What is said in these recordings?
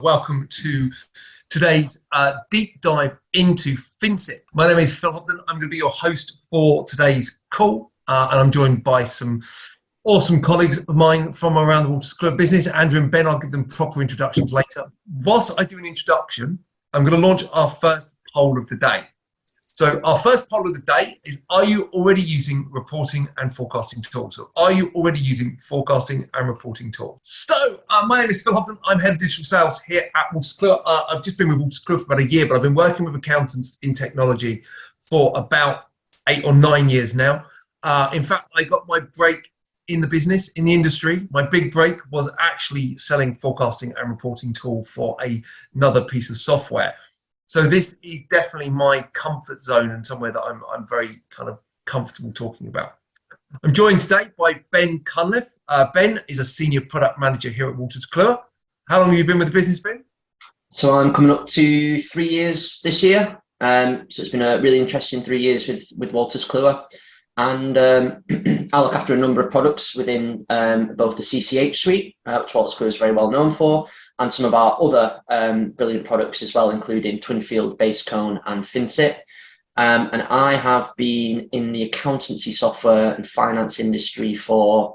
Welcome to today's deep dive into Finsit. My name is Phil Hobden. I'm going to be your host for today's call, and I'm joined by some awesome colleagues of mine from around the Walters Club business, Andrew and Ben. I'll give them proper introductions later. Whilst I do an introduction, I'm going to launch our first poll of the day. So our first poll of the day is, are you already using reporting and forecasting tools? So are you already using forecasting and reporting tools? So my name is Phil Hobden. I'm head of digital sales here at Walters Club. I've just been with Walters Club for about a year, but I've been working with accountants in technology for about 8 or 9 years now. In fact, I got my break in the business, in the industry. My big break was actually selling forecasting and reporting tool for another piece of software. So this is definitely my comfort zone and somewhere that I'm very kind of comfortable talking about. I'm joined today by Ben Cunliffe. Ben is a senior product manager here at Walters Club. How long have you been with the business, Ben? So I'm coming up to 3 years this year. So it's been a really interesting 3 years with Walters Club. And I look after a number of products within both the CCH suite, which Walters Club is very well known for, and some of our other brilliant products as well, including Twinfield, Basecone and Finsit. And I have been in the accountancy software and finance industry for,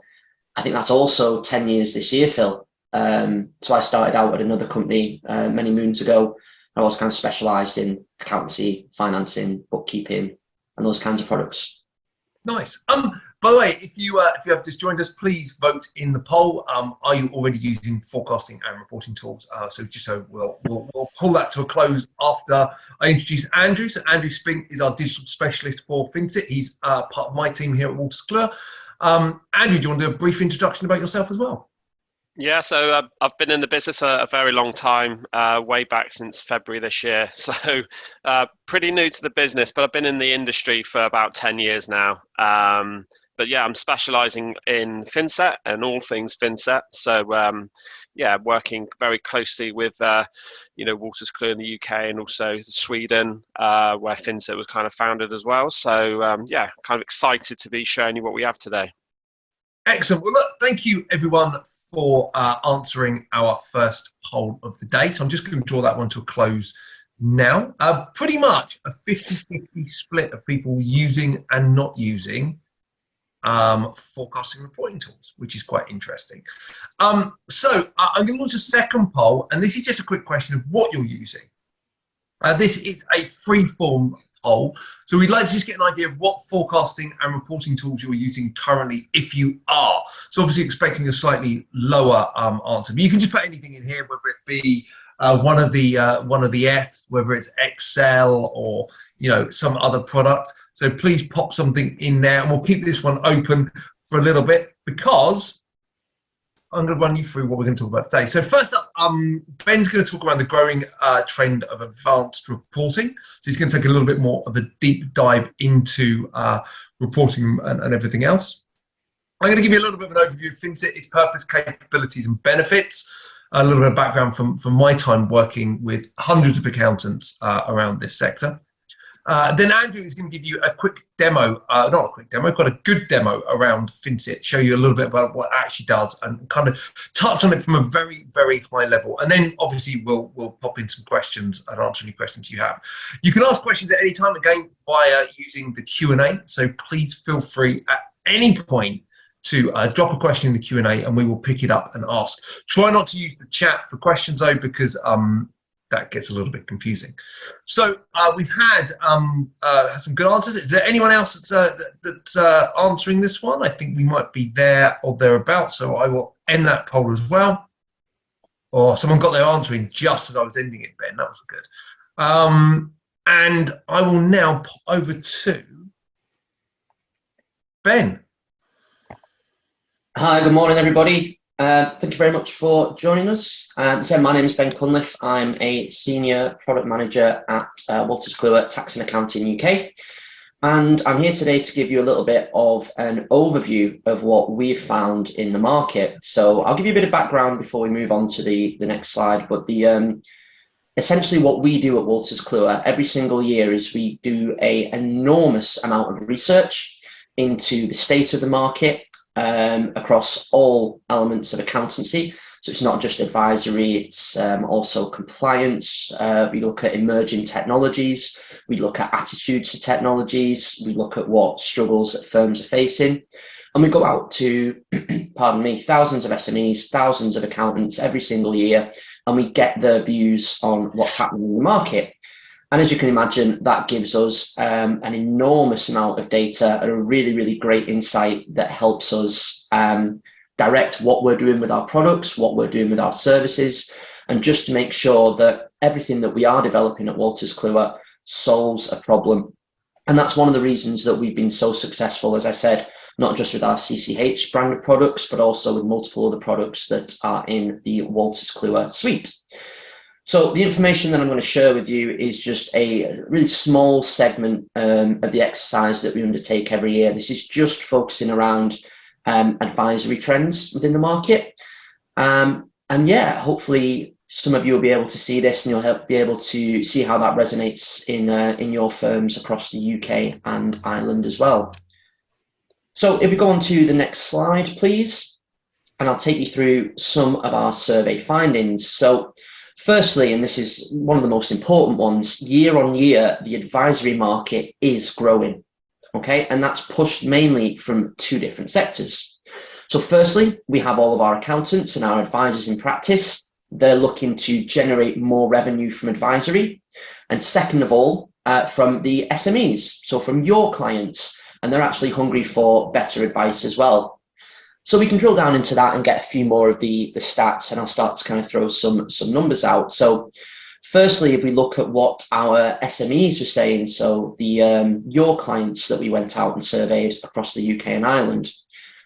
I think that's also 10 years this year, Phil. So I started out at another company many moons ago. I was kind of specialised in accountancy, financing, bookkeeping, and those kinds of products. Nice. By the way, if you have just joined us, please vote in the poll. Are you already using forecasting and reporting tools? So we'll pull that to a close after I introduce Andrew. So Andrew Spink is our digital specialist for Finsit. He's part of my team here at Walters Club. Andrew, do you want to do a brief introduction about yourself as well? Yeah, so I've been in the business a very long time, way back since February this year. So pretty new to the business, but I've been in the industry for about 10 years now. But yeah, I'm specialising in Finsit and all things Finsit. So yeah, working very closely with Walters Club in the UK and also Sweden, where Finsit was kind of founded as well. So yeah, kind of excited to be showing you what we have today. Excellent. Well, look, thank you everyone for answering our first poll of the day. So I'm just going to draw that one to a close now. Pretty much a 50-50 split of people using and not using forecasting reporting tools, which is quite interesting. So I'm going to launch a second poll, and this is just a quick question of what you're using. This is a free-form poll, so we'd like to just get an idea of what forecasting and reporting tools you're using currently, if you are. So obviously expecting a slightly lower answer, but you can just put anything in here, whether it be one of the F's, whether it's Excel or some other product. So please pop something in there, and we'll keep this one open for a little bit because I'm going to run you through what we're going to talk about today. So first up, Ben's going to talk around the growing trend of advanced reporting. So he's going to take a little bit more of a deep dive into reporting and everything else. I'm going to give you a little bit of an overview of Finsit, its purpose, capabilities and benefits. A little bit of background from my time working with hundreds of accountants around this sector. Then Andrew is going to give you a quick demo, not a quick demo, quite a good demo around Finsit, show you a little bit about what it actually does and kind of touch on it from a very, very high level. And then obviously we'll pop in some questions and answer any questions you have. You can ask questions at any time, again, via using the Q&A. So please feel free at any point to drop a question in the Q&A and we will pick it up and ask. Try not to use the chat for questions though, because that gets a little bit confusing. So we've had some good answers. Is there anyone else that's answering this one? I think we might be there or thereabouts, so I will end that poll as well. Or someone got their answer in just as I was ending it, Ben. That was good. And I will now pop over to Ben. Hi, good morning, everybody. Thank you very much for joining us. So my name is Ben Cunliffe. I'm a senior product manager at Walters Club Tax and Accounting UK. And I'm here today to give you a little bit of an overview of what we've found in the market. So I'll give you a bit of background before we move on to the next slide. But essentially what we do at Walters Club every single year is we do an enormous amount of research into the state of the market, across all elements of accountancy. So it's not just advisory, it's also compliance. We look at emerging technologies. We look at attitudes to technologies. We look at what struggles that firms are facing. And we go out to, pardon me, thousands of SMEs, thousands of accountants every single year, and we get their views on what's happening in the market. And as you can imagine, that gives us an enormous amount of data and a really, really great insight that helps us direct what we're doing with our products, what we're doing with our services, and just to make sure that everything that we are developing at Wolters Kluwer solves a problem. And that's one of the reasons that we've been so successful, as I said, not just with our CCH brand of products, but also with multiple other products that are in the Wolters Kluwer suite. So the information that I'm going to share with you is just a really small segment of the exercise that we undertake every year. This is just focusing around advisory trends within the market. And yeah, hopefully some of you will be able to see this and you'll be able to see how that resonates in your firms across the UK and Ireland as well. So if we go on to the next slide, please, and I'll take you through some of our survey findings. So firstly, and this is one of the most important ones, year on year, the advisory market is growing, okay? And that's pushed mainly from two different sectors. So firstly, we have all of our accountants and our advisors in practice. They're looking to generate more revenue from advisory. And second of all, from the SMEs, so from your clients, and they're actually hungry for better advice as well. So we can drill down into that and get a few more of the stats, and I'll start to kind of throw some numbers out. So firstly, if we look at what our SMEs were saying, so the your clients that we went out and surveyed across the UK and Ireland,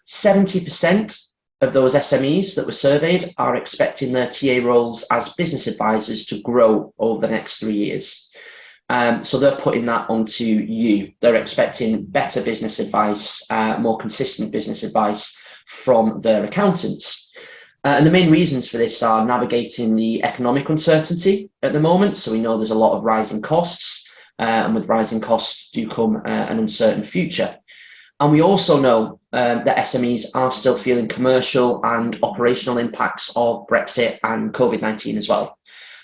70% of those SMEs that were surveyed are expecting their TA roles as business advisors to grow over the next 3 years. So they're putting that onto you. They're expecting better business advice, more consistent business advice from their accountants. And the main reasons for this are navigating the economic uncertainty at the moment. So we know there's a lot of rising costs, and with rising costs do come an uncertain future. And we also know that SMEs are still feeling commercial and operational impacts of Brexit and COVID-19 as well.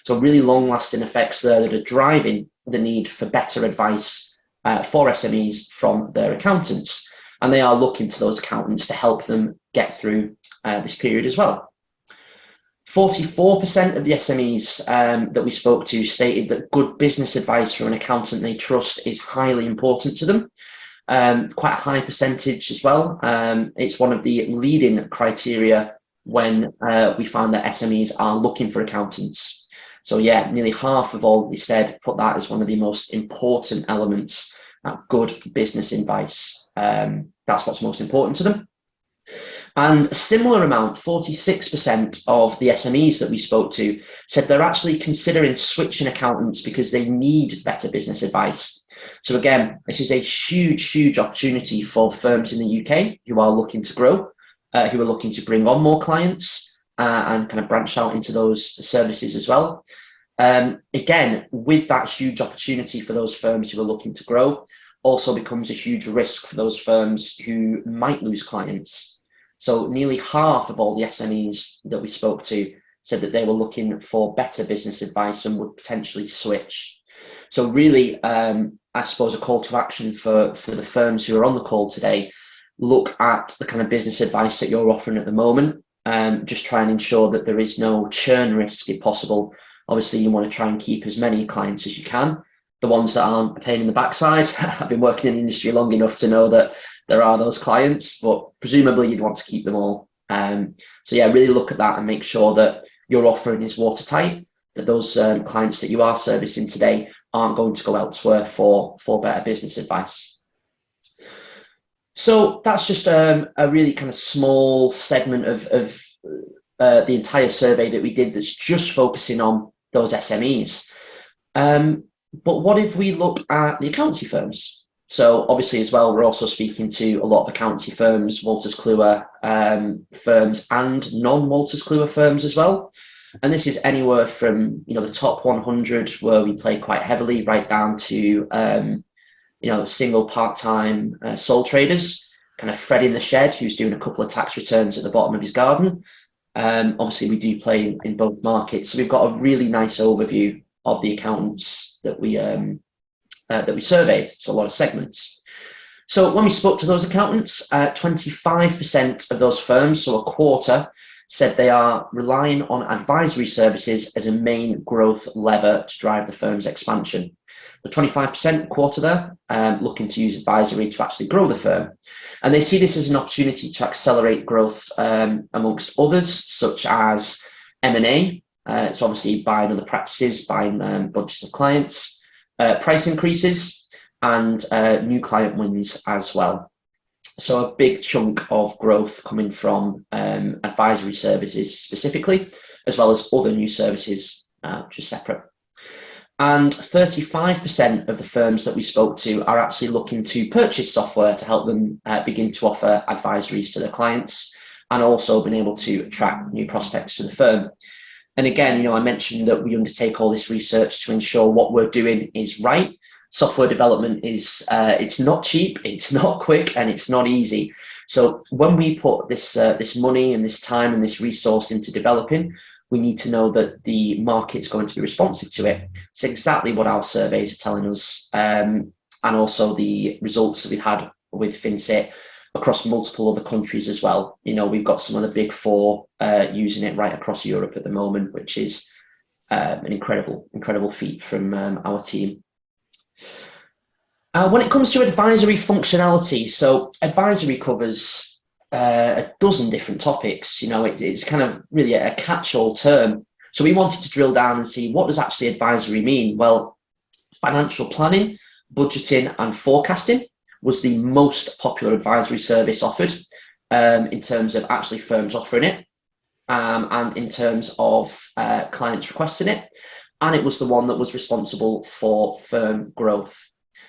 So really long-lasting effects there that are driving the need for better advice for SMEs from their accountants. And they are looking to those accountants to help them get through this period as well. 44% of the SMEs that we spoke to stated that good business advice from an accountant they trust is highly important to them. Quite a high percentage as well. It's one of the leading criteria when we find that SMEs are looking for accountants. So yeah, nearly half of all we said put that as one of the most important elements at good business advice. That's what's most important to them. And a similar amount, 46% of the SMEs that we spoke to said they're actually considering switching accountants because they need better business advice. So again, this is a huge, huge opportunity for firms in the UK who are looking to grow, who are looking to bring on more clients and kind of branch out into those services as well. Again, with that huge opportunity for those firms who are looking to grow, also becomes a huge risk for those firms who might lose clients. So nearly half of all the SMEs that we spoke to said that they were looking for better business advice and would potentially switch. So really, I suppose a call to action for the firms who are on the call today, look at the kind of business advice that you're offering at the moment. Just try and ensure that there is no churn risk if possible. Obviously, you want to try and keep as many clients as you can. The ones that aren't a pain in the backside, I've been working in the industry long enough to know that there are those clients, but presumably you'd want to keep them all. So yeah, really look at that and make sure that your offering is watertight, that those clients that you are servicing today aren't going to go elsewhere for better business advice. So that's just a really kind of small segment of the entire survey that we did that's just focusing on those SMEs. But what if we look at the accountancy firms? So obviously as well, we're also speaking to a lot of accountancy firms, Wolters Kluwer firms and non-Wolters Kluwer firms as well. And this is anywhere from, the top 100 where we play quite heavily right down to, single part-time sole traders, kind of Fred in the shed who's doing a couple of tax returns at the bottom of his garden. Obviously, we do play in both markets, so we've got a really nice overview of the accountants that we surveyed. So a lot of segments. So when we spoke to those accountants, 25% of those firms, so a quarter, said they are relying on advisory services as a main growth lever to drive the firm's expansion. The 25% quarter there, looking to use advisory to actually grow the firm. And they see this as an opportunity to accelerate growth amongst others, such as M&A. It's obviously buying other practices, buying bunches of clients, price increases, and new client wins as well. So a big chunk of growth coming from advisory services specifically, as well as other new services, which is separate. And 35% of the firms that we spoke to are actually looking to purchase software to help them begin to offer advisories to their clients, and also been able to attract new prospects to the firm. And again, I mentioned that we undertake all this research to ensure what we're doing is right. Software development is it's not cheap, it's not quick, and it's not easy. So when we put this money and this time and this resource into developing, we need to know that the market's going to be responsive to it. It's exactly what our surveys are telling us, and also the results that we've had with Finsit across multiple other countries as well. We've got some of the big four using it right across Europe at the moment, which is an incredible feat from our team. When it comes to advisory functionality, so advisory covers a dozen different topics. It's kind of really a catch-all term. So we wanted to drill down and see, what does actually advisory mean? Well, financial planning, budgeting, and forecasting was the most popular advisory service offered in terms of actually firms offering it, and in terms of clients requesting it. And it was the one that was responsible for firm growth.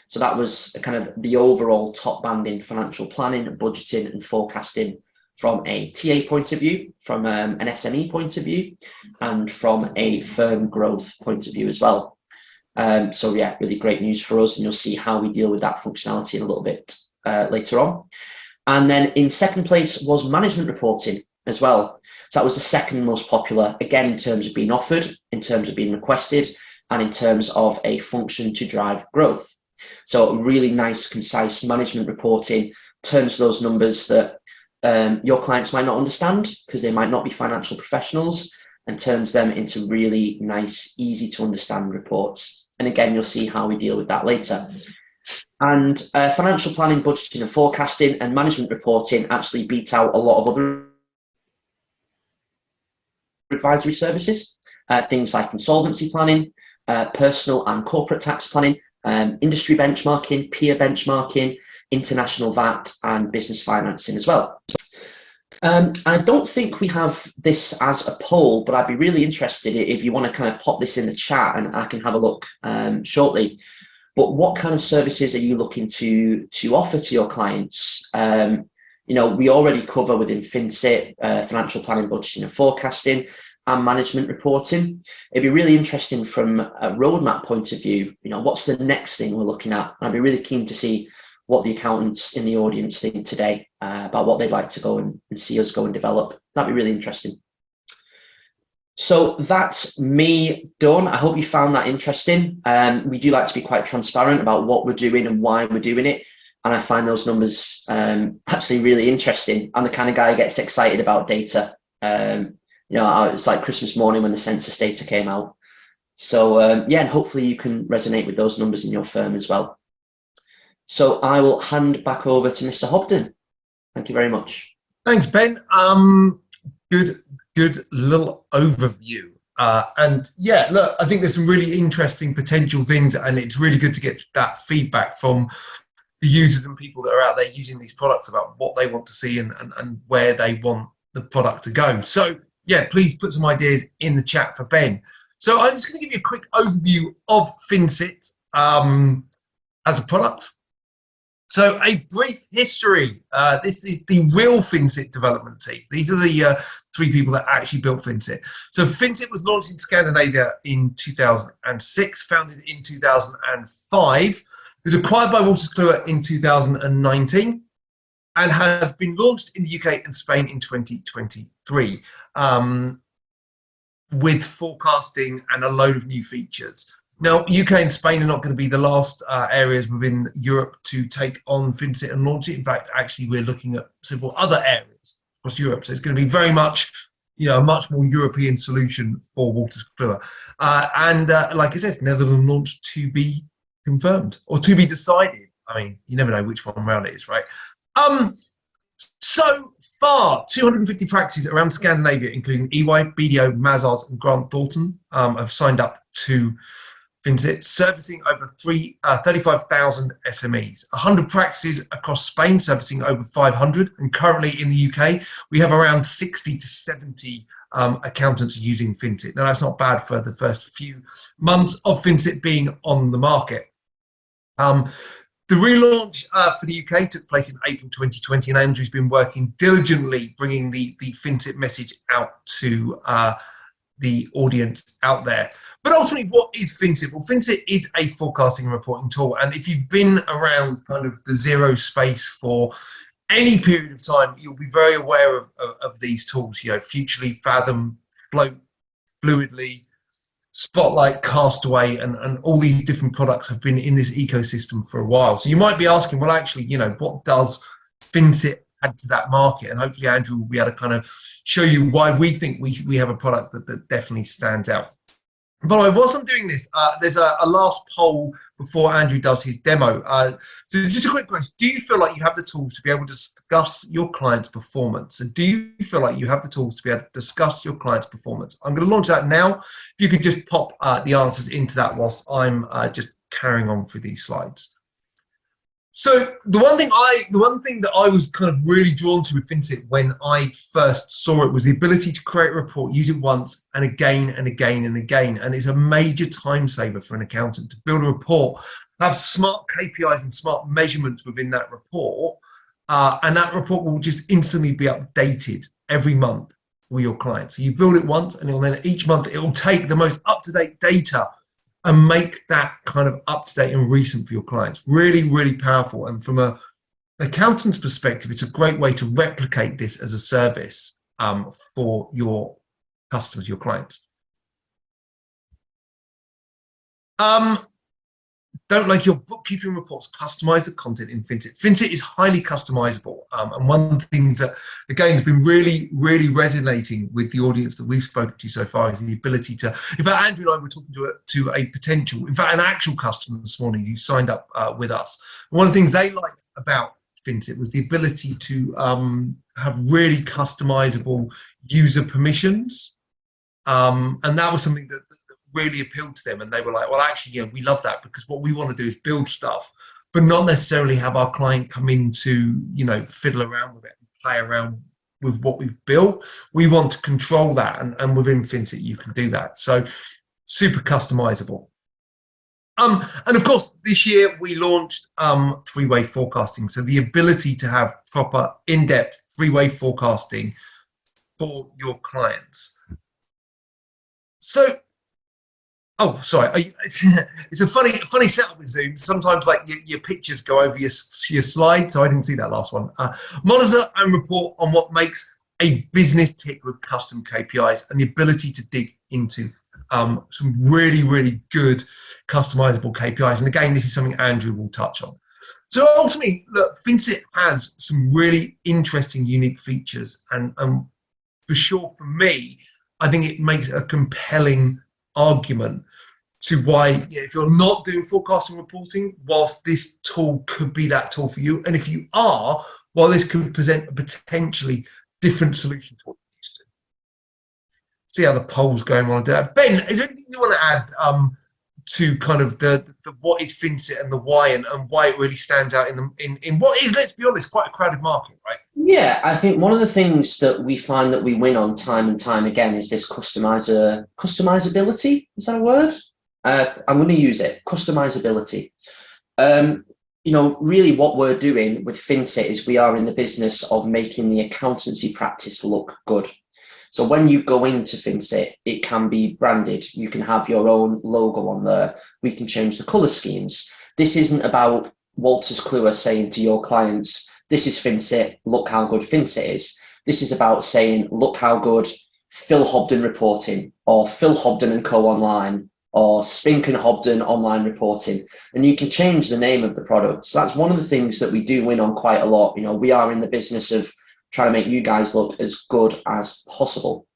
So that was kind of the overall top band in financial planning, budgeting, and forecasting from a TA point of view, from an SME point of view, and from a firm growth point of view as well. So yeah, really great news for us, and you'll see how we deal with that functionality in a little bit later on. And then in second place was management reporting as well. So that was the second most popular, again, in terms of being offered, in terms of being requested, and in terms of a function to drive growth. So really nice, concise management reporting turns those numbers that your clients might not understand because they might not be financial professionals, and turns them into really nice, easy to understand reports. And again, you'll see how we deal with that later. And financial planning, budgeting, and forecasting and management reporting actually beat out a lot of other advisory services, things like insolvency planning, personal and corporate tax planning, industry benchmarking, peer benchmarking, international VAT, and business financing as well. I don't think we have this as a poll, but I'd be really interested if you want to kind of pop this in the chat, and I can have a look shortly. But what kind of services are you looking to offer to your clients? We already cover within Finsit financial planning, budgeting, and forecasting, and management reporting. It'd be really interesting from a roadmap point of view, what's the next thing we're looking at? I'd be really keen to see what the accountants in the audience think today about what they'd like to go and see us go and develop. That'd be really interesting. So that's me done. I hope you found that interesting. We do like to be quite transparent about what we're doing and why we're doing it. And I find those numbers actually really interesting. I'm the kind of guy who gets excited about data. It's like Christmas morning when the census data came out. So yeah, and hopefully you can resonate with those numbers in your firm as well. So I will hand back over to Mr. Hobden. Thank you very much. Thanks, Ben. Good little overview. And yeah, look, I think there's some really interesting potential things, and it's really good to get that feedback from the users and people that are out there using these products about what they want to see and where they want the product to go. So yeah, please put some ideas in the chat for Ben. So I'm just going to give you a quick overview of Finsit as a product. So a brief history. This is the real Finsit development team. These are the three people that actually built Finsit. So Finsit was launched in Scandinavia in 2006, founded in 2005. It was acquired by Wolters Kluwer in 2019 and has been launched in the UK and Spain in 2023. with forecasting and a load of new features. Now, UK and Spain are not going to be the last areas within Europe to take on Finsit and launch it. In fact, actually, we're looking at several other areas across Europe. So it's going to be very much, a much more European solution for Wolters Kluwer. Like I said, Netherlands launch to be confirmed or to be decided. I mean, you never know which one round it is, right? So far, 250 practices around Scandinavia, including EY, BDO, Mazars, and Grant Thornton, have signed up to Finsit, servicing over 35,000 SMEs. 100 practices across Spain, servicing over 500. And currently in the UK, we have around 60 to 70 accountants using Finsit. Now, that's not bad for the first few months of Finsit being on the market. The relaunch for the UK took place in April 2020, and Andrew's been working diligently bringing the Finsit message out to the audience out there. But ultimately, what is Finsit? Well, Finsit is a forecasting and reporting tool, and if you've been around kind of the zero space for any period of time, you'll be very aware of these tools, Futurely, Fathom, Float, Fluidly, Spotlight, Castaway, and all these different products have been in this ecosystem for a while. So you might be asking, well, actually, what does Finsit add to that market? And hopefully Andrew will be able to kind of show you why we think we have a product that definitely stands out. But whilst I'm doing this, there's a last poll before Andrew does his demo. So just a quick question. Do you feel like you have the tools to be able to discuss your client's performance? So do you feel like you have the tools to be able to discuss your client's performance? I'm going to launch that now. If you could just pop the answers into that whilst I'm just carrying on through these slides. So the one thing that I was kind of really drawn to with Finsit when I first saw it was the ability to create a report, use it once and again and again and again. And it's a major time saver for an accountant to build a report, have smart KPIs and smart measurements within that report. And that report will just instantly be updated every month for your clients. So you build it once, and then each month it will take the most up-to-date data and make that kind of up-to-date and recent for your clients. Really, really powerful. And from an accountant's perspective, it's a great way to replicate this as a service for your customers, your clients. Don't like your bookkeeping reports, customize the content in Finsit. Finsit is highly customizable. And one thing that, again, has been really, really resonating with the audience that we've spoken to so far is the ability to, in fact, Andrew and I were talking to a potential, in fact, an actual customer this morning who signed up with us. One of the things they liked about Finsit was the ability to have really customizable user permissions. And that was something that really appealed to them, and they were like, well, actually, we love that, because what we want to do is build stuff, but not necessarily have our client come in to, fiddle around with it and play around with what we've built. We want to control that, and within Finsit, you can do that. So super customizable. And of course, this year we launched three-way forecasting. So the ability to have proper in-depth three-way forecasting for your clients. So, oh, sorry. It's a funny setup with Zoom. Sometimes, like your pictures go over your slide, so I didn't see that last one. Monitor and report on what makes a business tick with custom KPIs, and the ability to dig into some really, really good customizable KPIs. And again, this is something Andrew will touch on. So ultimately, look, Finsit has some really interesting, unique features, and for sure, for me, I think it makes a compelling argument to why, if you're not doing forecasting reporting, whilst this tool could be that tool for you, and if you are, well, this could present a potentially different solution to what you're used to. See how the poll's going on there. Ben, is there anything you want to add to kind of the what is Finsit and the why, and why it really stands out in what is, let's be honest, quite a crowded market, right? Yeah, I think one of the things that we find that we win on time and time again is this customizability. Is that a word? I'm going to use it. Customizability. Really what we're doing with Finsit is we are in the business of making the accountancy practice look good. So when you go into Finsit, it can be branded. You can have your own logo on there. We can change the color schemes. This isn't about Wolters Kluwer saying to your clients, this is Finsit, look how good Finsit is. This is about saying, look how good Phil Hobden Reporting, or Phil Hobden and Co. Online, or Spink and Hobden Online Reporting, and you can change the name of the product. So that's one of the things that we do win on quite a lot. You know, we are in the business of trying to make you guys look as good as possible.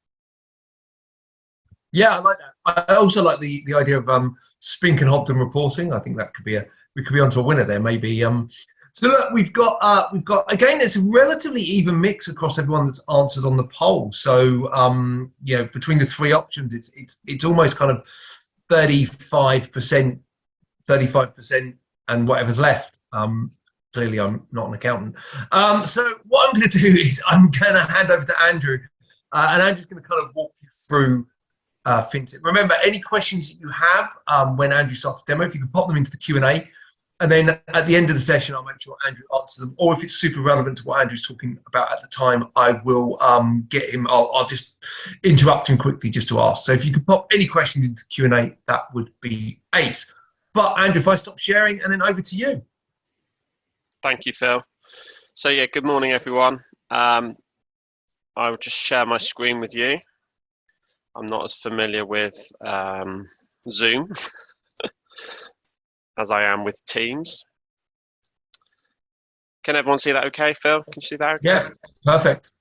Yeah, I like that. I also like the idea of Spink and Hobden reporting. I think that could be we could be onto a winner there, maybe. So look, we've got again, it's a relatively even mix across everyone that's answered on the poll. So you know, between the three options, it's almost kind of 35%, 35%, and whatever's left. Clearly, I'm not an accountant. So what I'm going to do is I'm going to hand over to Andrew, and Andrew's going to kind of walk you through Finsit. Remember, any questions that you have when Andrew starts the demo, if you can pop them into the Q&A, and then at the end of the session, I'll make sure Andrew answers them. Or if it's super relevant to what Andrew's talking about at the time, I will get him. I'll just interrupt him quickly just to ask. So if you could pop any questions into Q&A, that would be ace. But Andrew, if I stop sharing, and then over to you. Thank you, Phil. So yeah, good morning, everyone. I will just share my screen with you. I'm not as familiar with Zoom as I am with Teams. Can everyone see that okay, Phil? Can you see that okay? Yeah, perfect.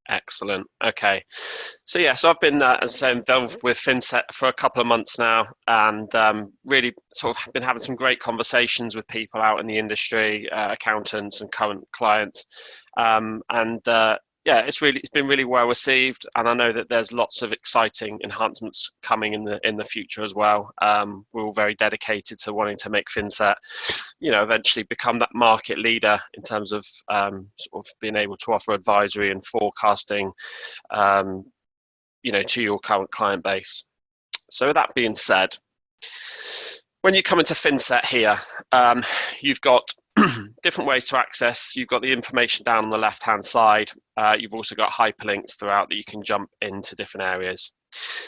Excellent. Okay. So yeah, so I've been, as I say, involved with Finsit for a couple of months now, and really sort of been having some great conversations with people out in the industry, accountants and current clients, yeah, it's been really well received, and I know that there's lots of exciting enhancements coming in the future as well. We're all very dedicated to wanting to make Finsit, you know, eventually become that market leader in terms of sort of being able to offer advisory and forecasting, you know, to your current client base. So with that being said, when you come into Finsit here, you've got different ways to access. You've got the information down on the left hand side. You've also got hyperlinks throughout that you can jump into different areas.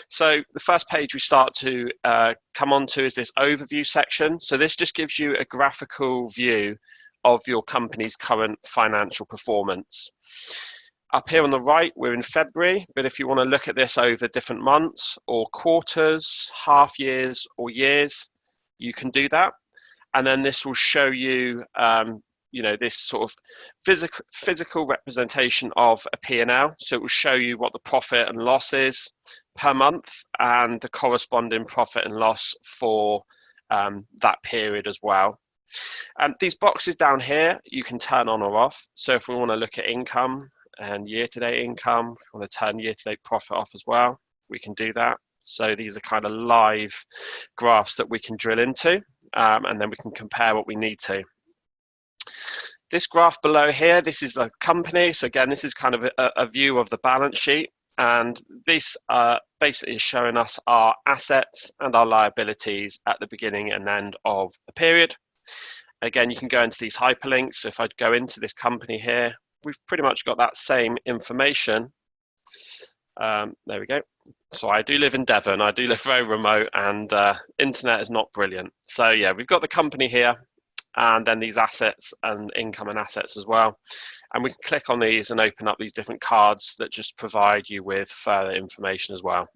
So the first page we start to come onto is this overview section. So this just gives you a graphical view of your company's current financial performance. Up here on the right, we're in February, but if you want to look at this over different months or quarters, half years or years, you can do that. And then this will show you, you know, this sort of physical representation of a P&L. So it will show you what the profit and loss is per month and the corresponding profit and loss for that period as well. These boxes down here, you can turn on or off. So if we want to look at income and year-to-date income, if we want to turn year-to-date profit off as well, we can do that. So these are kind of live graphs that we can drill into. And then we can compare what we need to. This graph below here, this is the company. So again, this is kind of a view of the balance sheet. And this basically is showing us our assets and our liabilities at the beginning and end of a period. Again, you can go into these hyperlinks. So if I go into this company here, we've pretty much got that same information. There we go. So I do live in Devon. I do live very remote, and internet is not brilliant. So yeah, we've got the company here, and then these assets and income and assets as well. And we can click on these and open up these different cards that just provide you with further information as well.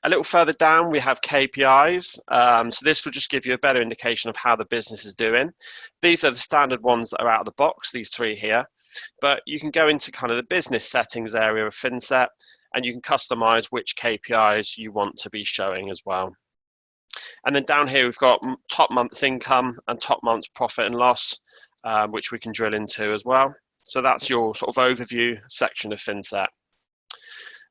A little further down, we have KPIs. So this will just give you a better indication of how the business is doing. These are the standard ones that are out of the box, these three here. But you can go into kind of the business settings area of Finsit, and you can customize which KPIs you want to be showing as well. And then down here, we've got top month's income and top month's profit and loss, which we can drill into as well. So that's your sort of overview section of Finsit.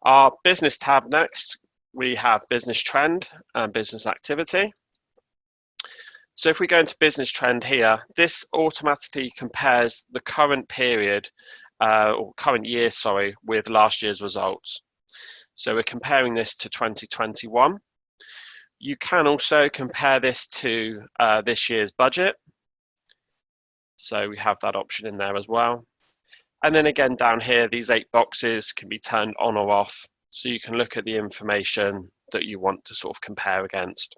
Our business tab next, we have business trend and business activity. So if we go into business trend here, this automatically compares the current period, or current year, sorry, with last year's results. So we're comparing this to 2021. You can also compare this to this year's budget. So we have that option in there as well. And then again, down here, these 8 boxes can be turned on or off. So you can look at the information that you want to sort of compare against.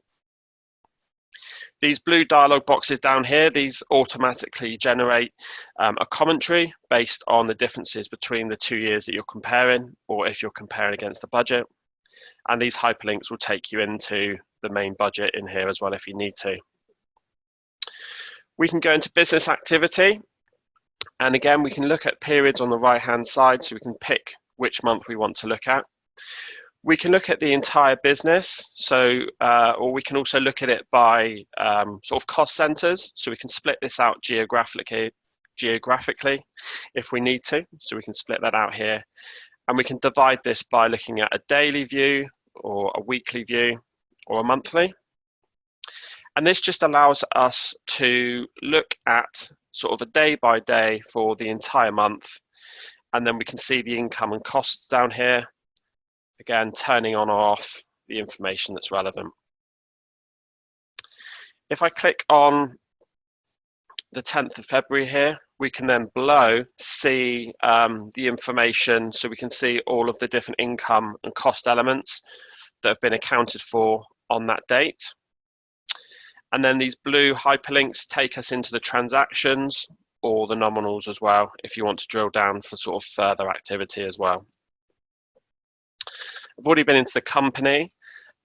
These blue dialog boxes down here, these automatically generate a commentary based on the differences between the 2 years that you're comparing, or if you're comparing against the budget. And these hyperlinks will take you into the main budget in here as well if you need to. We can go into business activity. And again, we can look at periods on the right-hand side, so we can pick which month we want to look at. We can look at the entire business, so or we can also look at it by sort of cost centers. So we can split this out geographically if we need to. So we can split that out here, and we can divide this by looking at a daily view or a weekly view or a monthly. And this just allows us to look at sort of a day by day for the entire month, and then we can see the income and costs down here. Again, turning on or off the information that's relevant. If I click on the 10th of February here, we can then below see the information, so we can see all of the different income and cost elements that have been accounted for on that date. And then these blue hyperlinks take us into the transactions or the nominals as well, if you want to drill down for sort of further activity as well. I've already been into the company,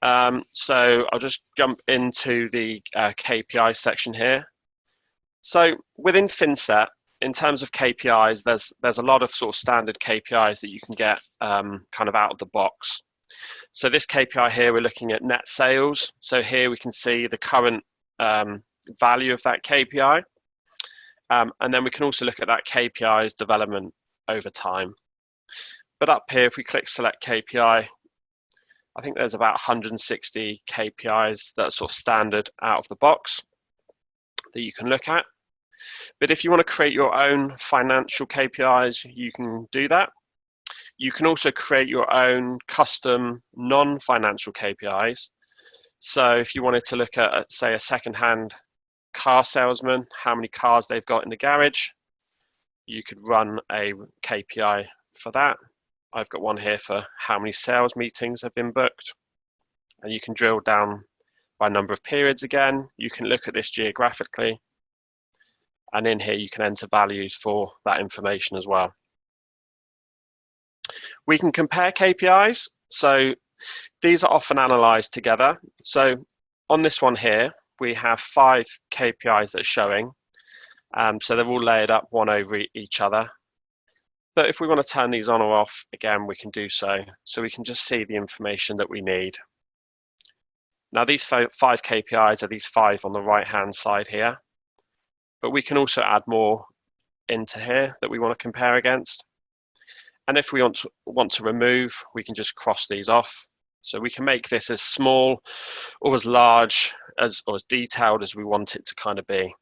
so I'll just jump into the KPI section here. So within Finsit, in terms of KPIs, there's a lot of sort of standard KPIs that you can get kind of out of the box. So this KPI here, we're looking at net sales. So here we can see the current value of that KPI. And then we can also look at that KPI's development over time. But up here, if we click select KPI, I think there's about 160 KPIs that are sort of standard out of the box that you can look at. But if you want to create your own financial KPIs, you can do that. You can also create your own custom non-financial KPIs. So if you wanted to look at, say, a second-hand car salesman, how many cars they've got in the garage, you could run a KPI for that. I've got one here for how many sales meetings have been booked. And you can drill down by number of periods again. You can look at this geographically. And in here, you can enter values for that information as well. We can compare KPIs. So these are often analyzed together. So on this one here, we have 5 KPIs that are showing. So they're all layered up one over each other. But if we want to turn these on or off, again, we can do so. So we can just see the information that we need. Now these 5 KPIs are these 5 on the right-hand side here. But we can also add more into here that we want to compare against. And if we want to remove, we can just cross these off. So we can make this as small or as large or as detailed as we want it to kind of be.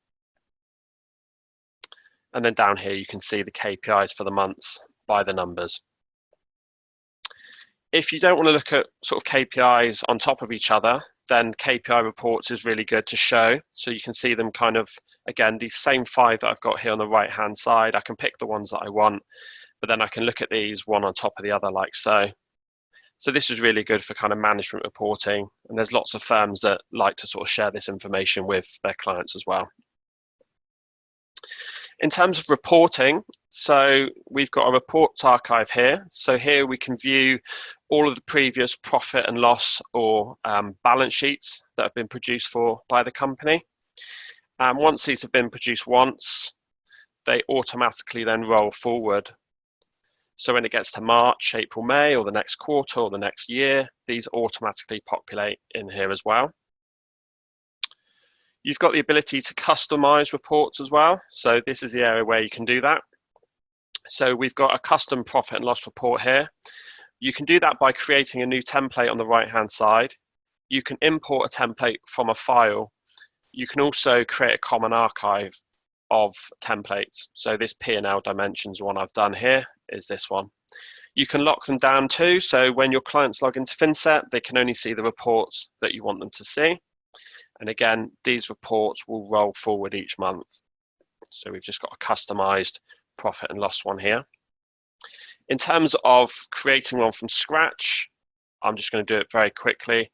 And then down here, you can see the KPIs for the months by the numbers. If you don't want to look at sort of KPIs on top of each other, then KPI reports is really good to show. So you can see them kind of, again, these same 5 that I've got here on the right-hand side. I can pick the ones that I want, but then I can look at these one on top of the other like so. So this is really good for kind of management reporting. And there's lots of firms that like to sort of share this information with their clients as well. In terms of reporting, so we've got a reports archive here. So here we can view all of the previous profit and loss or balance sheets that have been produced by the company. Once these have been produced once, they automatically then roll forward. So when it gets to March, April, May, or the next quarter or the next year, these automatically populate in here as well. You've got the ability to customize reports as well. So this is the area where you can do that. So we've got a custom profit and loss report here. You can do that by creating a new template on the right-hand side. You can import a template from a file. You can also create a common archive of templates. So this P&L dimensions one I've done here is this one. You can lock them down too. So when your clients log into Finsit, they can only see the reports that you want them to see. And again, these reports will roll forward each month. So we've just got a customized profit and loss one here. In terms of creating one from scratch, I'm just going to do it very quickly.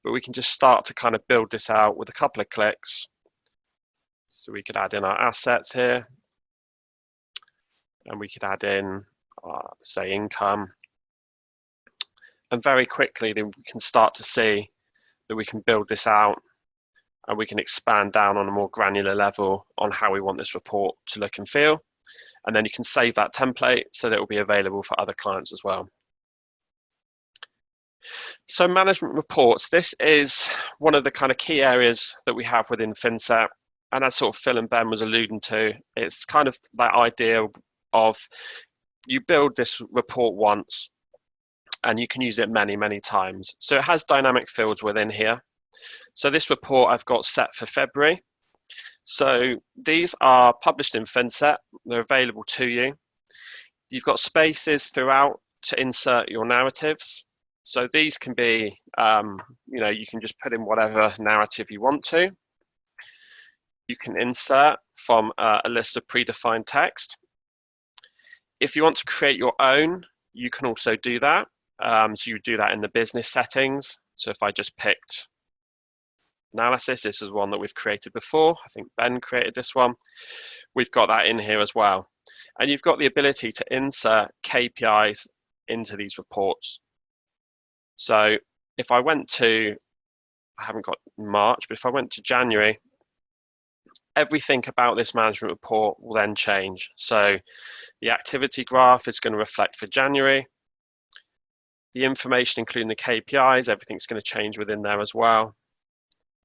but we can just start to kind of build this out with a couple of clicks. So we could add in our assets here, and we could add in, say, income. And very quickly, then we can start to see that we can build this out, and we can expand down on a more granular level on how we want this report to look and feel. And then you can save that template so that it will be available for other clients as well. So management reports, this is one of the kind of key areas that we have within Finsit. And as sort of Phil and Ben was alluding to, it's kind of that idea of you build this report once and you can use it many, many times. So it has dynamic fields within here. So this report I've got set for February. So these are published in Finsit. They're available to you. You've got spaces throughout to insert your narratives. So these can be, you can just put in whatever narrative you want to. You can insert from a list of predefined text. If you want to create your own, you can also do that. So you do that in the business settings. So if I just picked analysis, this is one that we've created before. I think Ben created this one. We've got that in here as well. And you've got the ability to insert KPIs into these reports. So if I went to, I haven't got March, but if I went to January, everything about this management report will then change. So the activity graph is going to reflect for January. The information, including the KPIs, everything's going to change within there as well.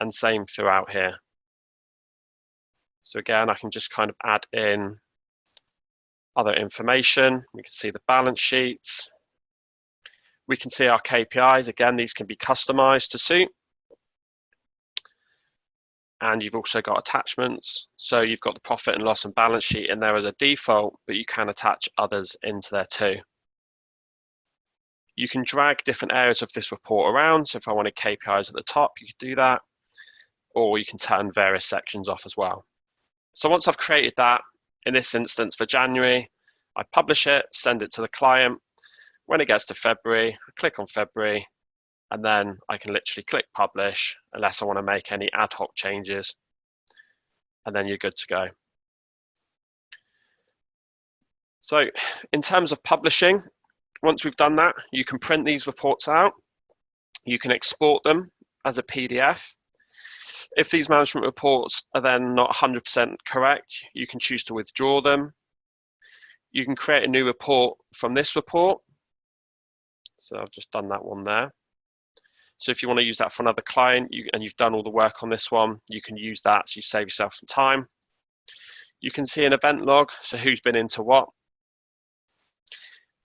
And same throughout here. So again, I can just kind of add in other information. We can see the balance sheets. We can see our KPIs. Again, these can be customized to suit. And you've also got attachments. So you've got the profit and loss and balance sheet in there as a default, but you can attach others into there too. You can drag different areas of this report around. So if I wanted KPIs at the top, you could do that. Or you can turn various sections off as well. So once I've created that, in this instance for January, I publish it, send it to the client. When it gets to February, I click on February, and then I can literally click publish unless I want to make any ad hoc changes. And then you're good to go. So in terms of publishing, once we've done that, you can print these reports out. You can export them as a PDF. If these management reports are then not 100% correct, you can choose to withdraw them. You can create a new report from this report. So I've just done that one there. So if you want to use that for another client and you've done all the work on this one, you can use that so you save yourself some time. You can see an event log, so who's been into what.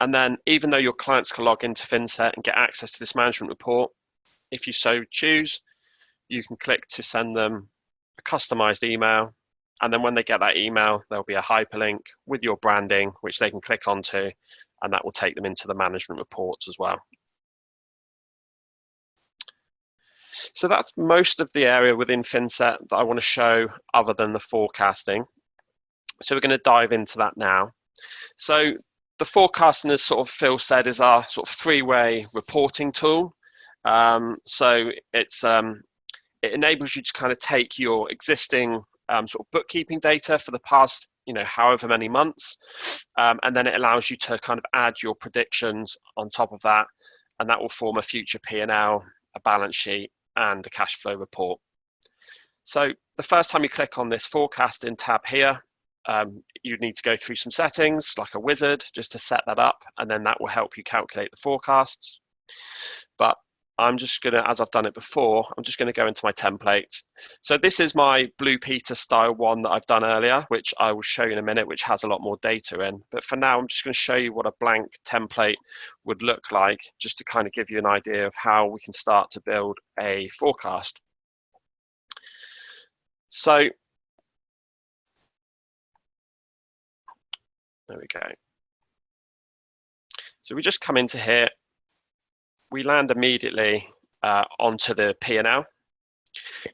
And then even though your clients can log into Finsit and get access to this management report, if you so choose, you can click to send them a customized email. And then when they get that email, there'll be a hyperlink with your branding, which they can click onto, and that will take them into the management reports as well. So that's most of the area within Finsit that I want to show other than the forecasting. So we're going to dive into that now. So the forecasting, as sort of Phil said, is our sort of three-way reporting tool. So it enables you to kind of take your existing sort of bookkeeping data for the past, however many months, and then it allows you to kind of add your predictions on top of that, and that will form a future P&L, a balance sheet, and a cash flow report. So the first time you click on this forecasting tab here, you need to go through some settings like a wizard just to set that up, and then that will help you calculate the forecasts. But I'm just going to, as I've done it before, I'm just going to go into my templates. So this is my Blue Peter style one that I've done earlier, which I will show you in a minute, which has a lot more data in. But for now, I'm just going to show you what a blank template would look like, just to kind of give you an idea of how we can start to build a forecast. So there we go. So we just come into here. We land immediately onto the P&L.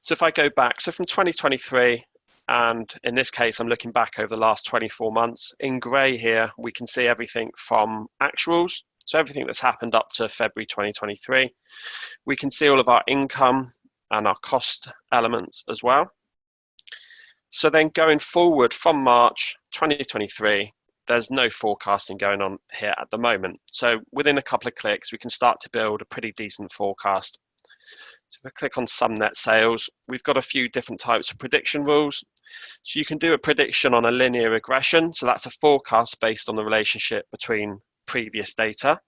So if I go back, so from 2023, and in this case, I'm looking back over the last 24 months. In grey here, we can see everything from actuals So everything that's happened up to February 2023. We can see all of our income and our cost elements as well. So then going forward from March 2023, there's no forecasting going on here at the moment. So within a couple of clicks, we can start to build a pretty decent forecast. So if I click on some net sales, we've got a few different types of prediction rules. So you can do a prediction on a linear regression. So that's a forecast based on the relationship between previous data.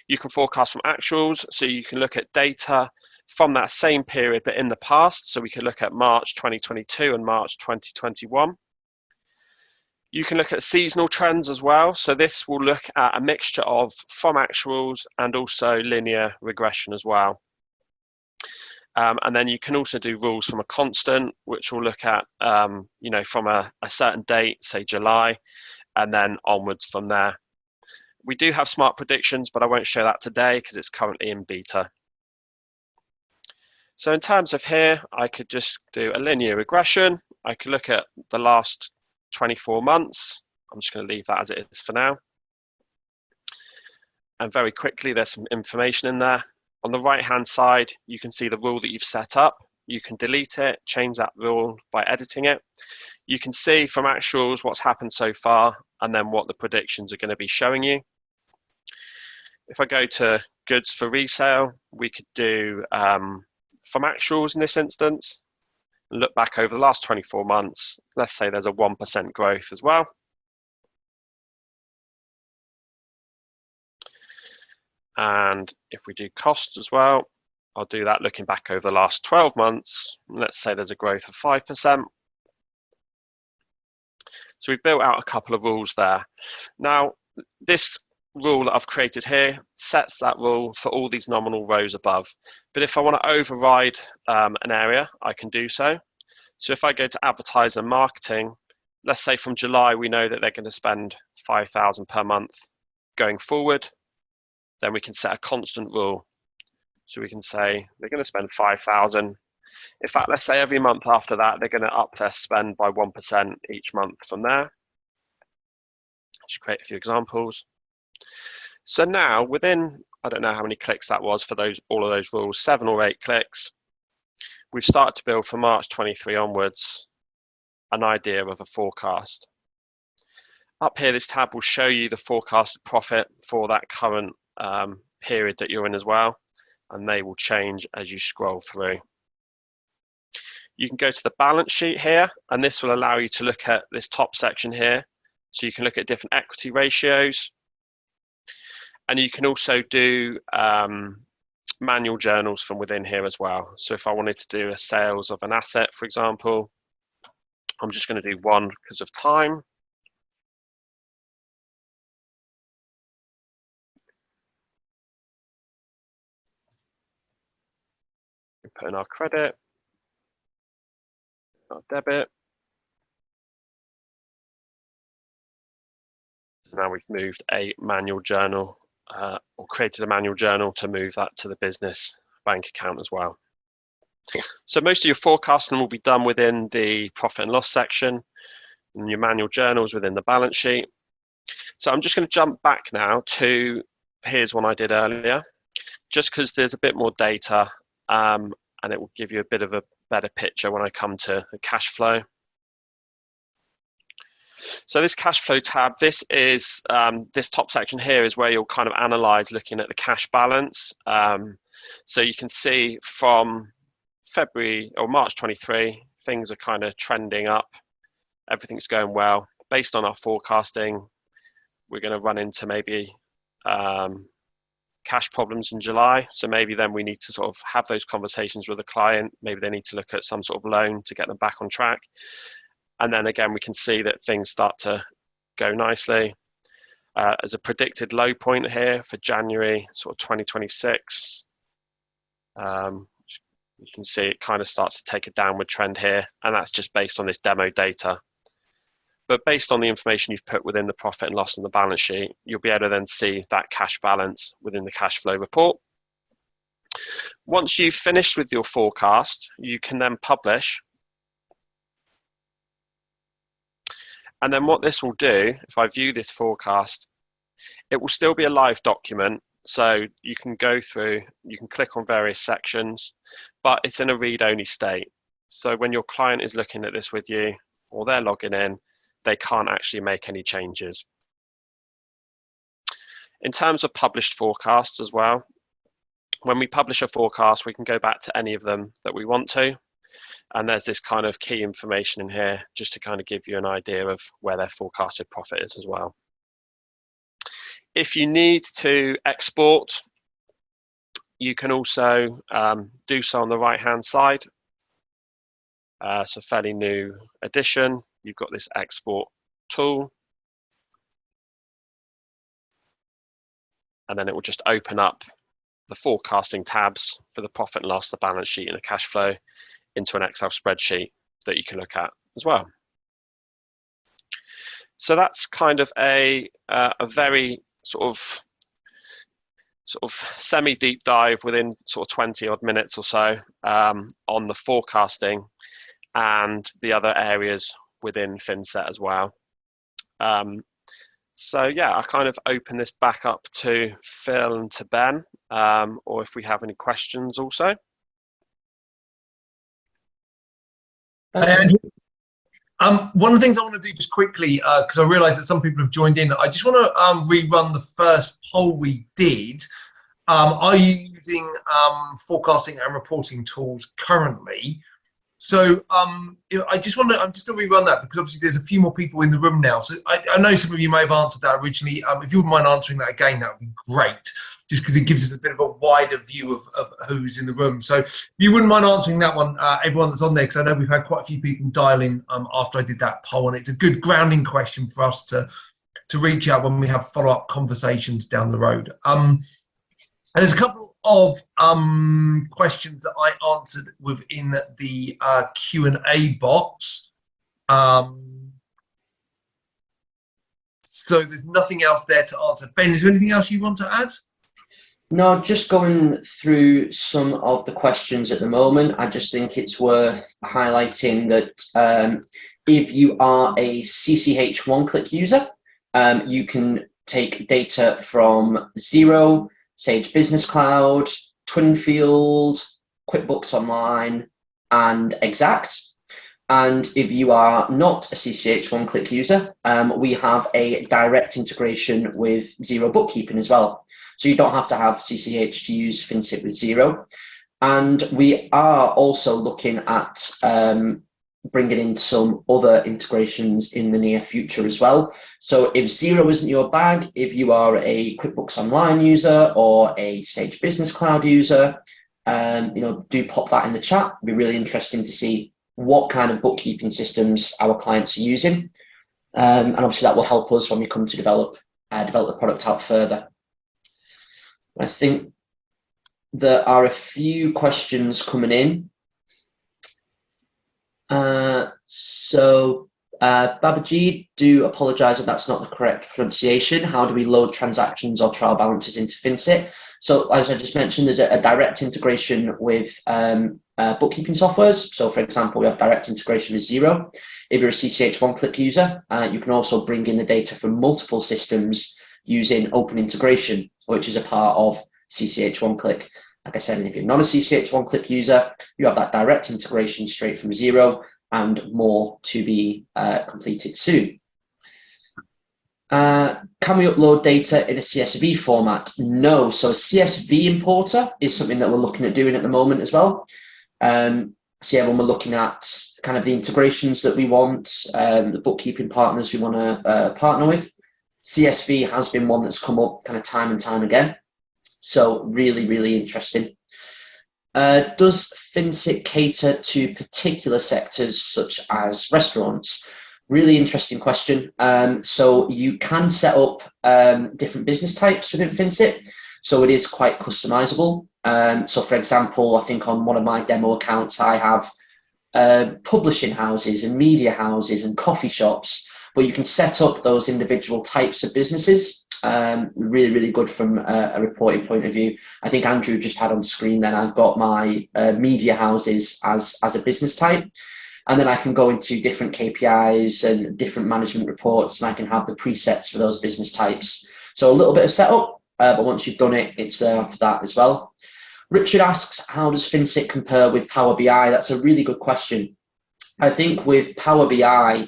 You can forecast from actuals. So you can look at data from that same period, but in the past. So we could look at March 2022 and March 2021. You can look at seasonal trends as well. So this will look at a mixture of from actuals and also linear regression as well. And then you can also do rules from a constant, which will look at, from a certain date, say July, and then onwards from there. We do have smart predictions, but I won't show that today because it's currently in beta. So in terms of here, I could just do a linear regression. I could look at the last 24 months. I'm just going to leave that as it is for now. And very quickly, there's some information in there. On the right-hand side, you can see the rule that you've set up. You can delete it, change that rule by editing it. You can see from actuals what's happened so far and then what the predictions are going to be showing you. If I go to goods for resale, we could do from actuals in this instance, look back over the last 24 months. Let's say there's a 1% growth as well. And if we do cost as well, I'll do that looking back over the last 12 months. Let's say there's a growth of 5%. So we've built out a couple of rules there. Now, this rule that I've created here sets that rule for all these nominal rows above. But if I want to override an area, I can do so. So if I go to advertise and marketing, let's say from July, we know that they're going to spend 5,000 per month going forward. Then we can set a constant rule. So we can say they're going to spend 5,000. In fact, let's say every month after that, they're going to up their spend by 1% each month from there. Just create a few examples. So now within, I don't know how many clicks that was for all of those rules, 7 or 8 clicks, we've started to build from March 23 onwards an idea of a forecast. Up here, this tab will show you the forecasted profit for that current period that you're in as well, and they will change as you scroll through. You can go to the balance sheet here, and this will allow you to look at this top section here. So you can look at different equity ratios, and you can also do manual journals from within here as well. So if I wanted to do a sales of an asset, for example, I'm just going to do one because of time. Put in our credit, our debit. Now we've moved a manual journal or created a manual journal to move that to the business bank account as well. So most of your forecasting will be done within the profit and loss section and your manual journals within the balance sheet. So I'm just going to jump back now to, here's one I did earlier, just because there's a bit more data and it will give you a bit of a better picture when I come to the cash flow. So this cash flow tab, this is this top section here is where you'll kind of analyze looking at the cash balance. So you can see from February or March 23, things are kind of trending up. Everything's going well. Based on our forecasting, we're going to run into maybe cash problems in July. So maybe then we need to sort of have those conversations with the client. Maybe they need to look at some sort of loan to get them back on track. And then again, we can see that things start to go nicely. As a predicted low point here for January, sort of 2026, you can see it kind of starts to take a downward trend here, and that's just based on this demo data. But based on the information you've put within the profit and loss on the balance sheet, you'll be able to then see that cash balance within the cash flow report. Once you've finished with your forecast, you can then publish. And then what this will do, if I view this forecast, It will still be a live document, so you can go through, you can click on various sections, but it's in a read-only state. So when your client is looking at this with you, or they're logging in, they can't actually make any changes. In terms of published forecasts as well, when we publish a forecast, we can go back to any of them that we want to. And there's this kind of key information in here just to kind of give you an idea of where their forecasted profit is as well. If you need to export, you can also do so on the right-hand side. It's a fairly new addition. You've got this export tool. And then it will just open up the forecasting tabs for the profit and loss, the balance sheet, and the cash flow into an Excel spreadsheet that you can look at as well. So that's kind of a very sort of semi-deep dive within sort of 20 odd minutes or so on the forecasting and the other areas within Finsit as well. So yeah, I kind of open this back up to Phil and to Ben, or if we have any questions also. Hey, Andrew. One of the things I want to do just quickly, because I realise that some people have joined in, I just want to rerun the first poll we did. Are you using forecasting and reporting tools currently? So I just want to, I'm just going to rerun that because obviously there's a few more people in the room now. So I know some of you may have answered that originally. If you wouldn't mind answering that again, that would be great, just because it gives us a bit of a wider view of who's in the room. So if you wouldn't mind answering that one, everyone that's on there, because I know we've had quite a few people dial in after I did that poll, and it's a good grounding question for us to reach out when we have follow-up conversations down the road. And there's a couple of questions that I answered within the Q&A box. So there's nothing else there to answer. Ben, is there anything else you want to add? No, just going through some of the questions at the moment. I just think it's worth highlighting that if you are a CCH one-click user, you can take data from Xero, Sage Business Cloud, Twinfield, QuickBooks Online, and Exact. And if you are not a CCH one-click user, we have a direct integration with Xero Bookkeeping as well. So you don't have to have CCH to use Finsit with Xero. And we are also looking at bringing in some other integrations in the near future as well. So if Xero isn't your bag, if you are a QuickBooks Online user or a Sage Business Cloud user, do pop that in the chat. It'd be really interesting to see what kind of bookkeeping systems our clients are using. And obviously that will help us when we come to develop the product out further. I think there are a few questions coming in. Babaji, do apologise if that's not the correct pronunciation. How do we load transactions or trial balances into Finsit? So as I just mentioned, there's a direct integration with bookkeeping softwares. So for example, we have direct integration with Xero. If you're a CCH one-click user, you can also bring in the data from multiple systems using open integration, which is a part of CCH one-click. Like I said, and if you're not a CCH one-click user, you have that direct integration straight from Xero, and more to be completed soon. Can we upload data in a CSV format? No. So a CSV importer is something that we're looking at doing at the moment as well. So yeah, when we're looking at kind of the integrations that we want, the bookkeeping partners we want to partner with, CSV has been one that's come up kind of time and time again. So really, really interesting. Does Finsit cater to particular sectors such as restaurants? Really interesting question. So you can set up different business types within Finsit. So it is quite customizable. So for example, I think on one of my demo accounts, I have publishing houses and media houses and coffee shops, but you can set up those individual types of businesses. Really, really good from a reporting point of view. I think Andrew just had on screen then I've got my media houses as a business type. And then I can go into different KPIs and different management reports, and I can have the presets for those business types. So a little bit of setup, but once you've done it, it's there after that as well. Richard asks, how does Finsit compare with Power BI? That's a really good question. I think with Power BI,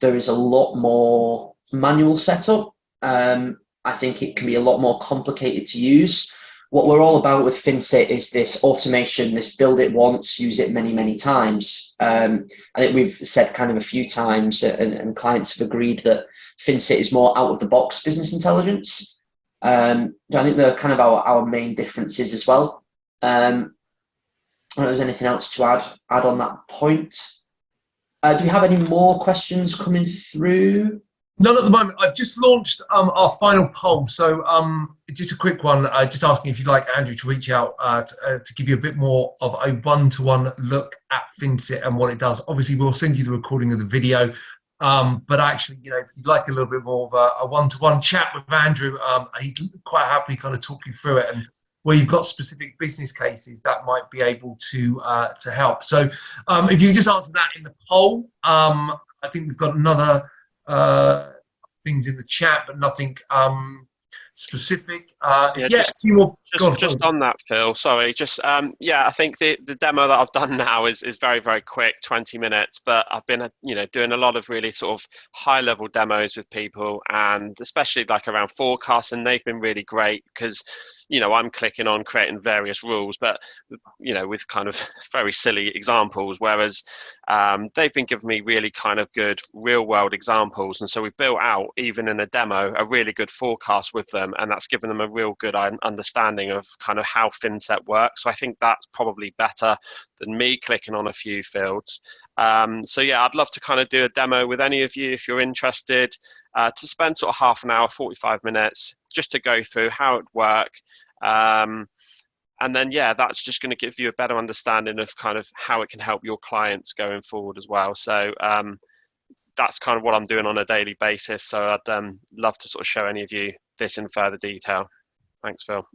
there is a lot more manual setup. I think it can be a lot more complicated to use. What we're all about with Finsit is this automation, this build it once, use it many, many times. I think we've said kind of a few times, and clients have agreed that Finsit is more out of the box business intelligence. I think they're kind of our main differences as well. I don't know if there's anything else to add on that point. Do we have any more questions coming through? None at the moment. I've just launched our final poll. So just a quick one, just asking if you'd like Andrew to reach out to give you a bit more of a one-to-one look at Finsit and what it does. Obviously, we'll send you the recording of the video. But actually, if you'd like a little bit more of a one-to-one chat with Andrew, he'd quite happily kind of talk you through it, and where you've got specific business cases that might be able to help. So if you just answer that in the poll, I think we've got another things in the chat, but nothing specific. A few more. Just on that, Phil. Sorry. I think the demo that I've done now is very, very quick, 20 minutes. But I've been doing a lot of really sort of high level demos with people, and especially like around forecasting, they've been really great because I'm clicking on creating various rules, but with kind of very silly examples, whereas they've been giving me really kind of good real world examples. And so we built out, even in a demo, a really good forecast with them, and that's given them a real good understanding of kind of how Finsit works. So I think that's probably better than me clicking on a few fields. I'd love to kind of do a demo with any of you if you're interested, to spend sort of half an hour, 45 minutes, just to go through how it works. And then, that's just going to give you a better understanding of kind of how it can help your clients going forward as well. So that's kind of what I'm doing on a daily basis. So I'd love to sort of show any of you this in further detail. Thanks, Phil.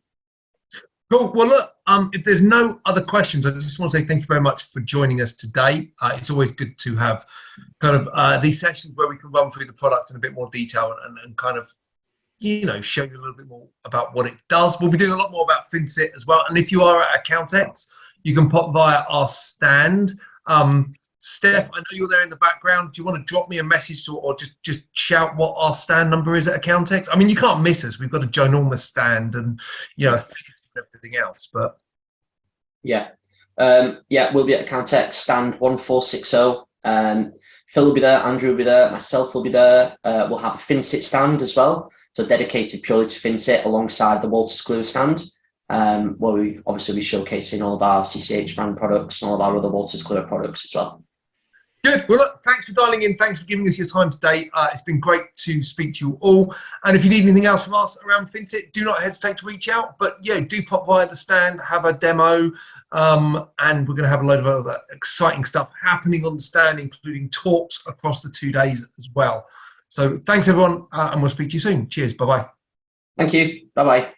Cool. Well, look, if there's no other questions, I just want to say thank you very much for joining us today. It's always good to have kind of these sessions where we can run through the product in a bit more detail and kind of, show you a little bit more about what it does. We'll be doing a lot more about Finsit as well. And if you are at Accountex, you can pop via our stand. Steph, I know you're there in the background. Do you want to drop me a message or just shout what our stand number is at Accountex? I mean, you can't miss us. We've got a ginormous stand and, everything else, but we'll be at Accountex stand 1460. Phil will be there, Andrew will be there, myself will be there. We'll have a Finsit stand as well, so dedicated purely to Finsit, alongside the Wolters Kluwer stand, where we obviously be showcasing all of our CCH brand products and all of our other Wolters Kluwer products as well. Good. Well, look, thanks for dialing in. Thanks for giving us your time today. It's been great to speak to you all. And if you need anything else from us around Finsit, do not hesitate to reach out. But do pop by the stand, have a demo, and we're going to have a load of other exciting stuff happening on the stand, including talks across the 2 days as well. So thanks, everyone, and we'll speak to you soon. Cheers. Bye-bye. Thank you. Bye-bye.